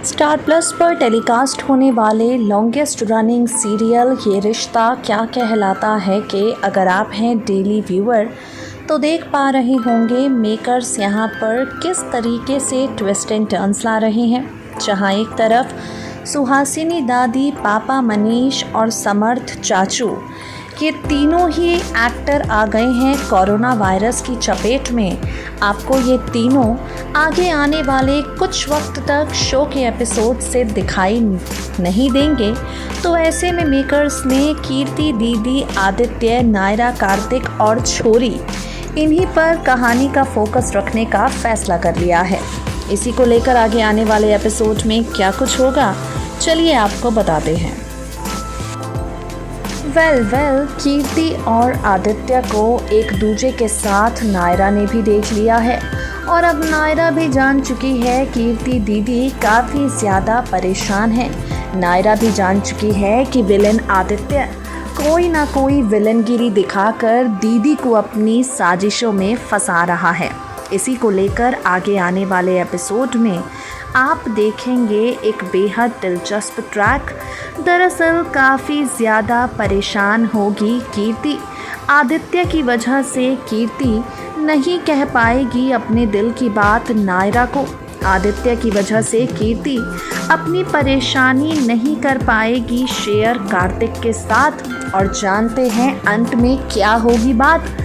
Star plus पर telecast होने वाले लॉन्गेस्ट रनिंग सीरियल ये रिश्ता क्या कहलाता है कि अगर आप हैं डेली व्यूअर तो देख पा रहे होंगे मेकर्स यहाँ पर किस तरीके से ट्विस्ट एंड टर्न्स ला रहे हैं। जहाँ एक तरफ सुहासिनी दादी, पापा मनीष और समर्थ चाचू ये तीनों ही एक्टर आ गए हैं कोरोना वायरस की चपेट में। आपको ये तीनों आगे आने वाले कुछ वक्त तक शो के एपिसोड से दिखाई नहीं देंगे, तो ऐसे में मेकर्स ने कीर्ति दीदी, आदित्य, नायरा, कार्तिक और छोरी इन्हीं पर कहानी का फोकस रखने का फैसला कर लिया है। इसी को लेकर आगे आने वाले एपिसोड में क्या कुछ होगा, चलिए आपको बताते हैं। वेल कीर्ति और आदित्य को एक दूजे के साथ नायरा ने भी देख लिया है और अब नायरा भी जान चुकी है कीर्ति दीदी काफ़ी ज़्यादा परेशान है। नायरा भी जान चुकी है कि विलन आदित्य कोई ना कोई विलनगिरी दिखाकर दीदी को अपनी साजिशों में फंसा रहा है। इसी को लेकर आगे आने वाले एपिसोड में आप देखेंगे एक बेहद दिलचस्प ट्रैक। दरअसल काफ़ी ज़्यादा परेशान होगी कीर्ति। आदित्य की वजह से कीर्ति नहीं कह पाएगी अपने दिल की बात नायरा को। आदित्य की वजह से कीर्ति अपनी परेशानी नहीं कर पाएगी शेयर कार्तिक के साथ, और जानते हैं अंत में क्या होगी बात।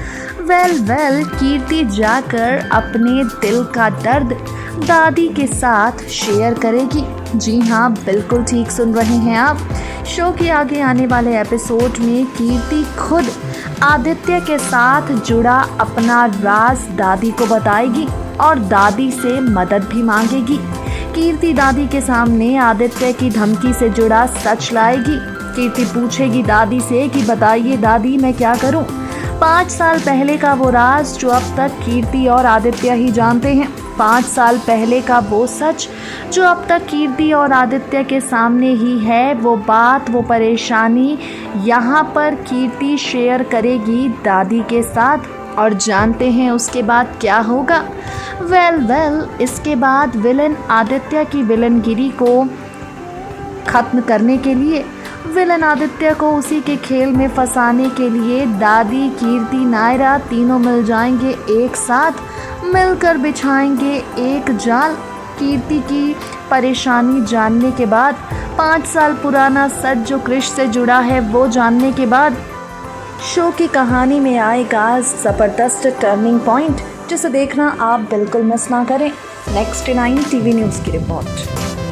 वेल कीर्ति जाकर अपने दिल का दर्द दादी के साथ शेयर करेगी। जी हाँ, बिल्कुल ठीक सुन रहे हैं आप। शो के आगे आने वाले एपिसोड में कीर्ति खुद आदित्य के साथ जुड़ा अपना राज दादी को बताएगी और दादी से मदद भी मांगेगी। कीर्ति दादी के सामने आदित्य की धमकी से जुड़ा सच लाएगी। कीर्ति पूछेगी दादी से कि बताइए दादी, मैं क्या करूं? 5 साल पहले का वो राज जो अब तक कीर्ति और आदित्य ही जानते हैं, 5 साल पहले का वो सच जो अब तक कीर्ति और आदित्य के सामने ही है, वो बात, वो परेशानी यहाँ पर कीर्ति शेयर करेगी दादी के साथ। और जानते हैं उसके बाद क्या होगा। वेल इसके बाद विलन आदित्य की विलनगिरी को ख़त्म करने के लिए, विलन आदित्य को उसी के खेल में फंसाने के लिए दादी, कीर्ति, नायरा तीनों मिल जाएंगे एक साथ, मिलकर बिछाएंगे एक जाल। कीर्ति की परेशानी जानने के बाद, 5 साल पुराना सच जो क्रिश से जुड़ा है वो जानने के बाद शो की कहानी में आएगा ज़बरदस्त टर्निंग पॉइंट, जिसे देखना आप बिल्कुल मिस ना करें। नेक्स्ट 9 टीवी न्यूज़ की रिपोर्ट।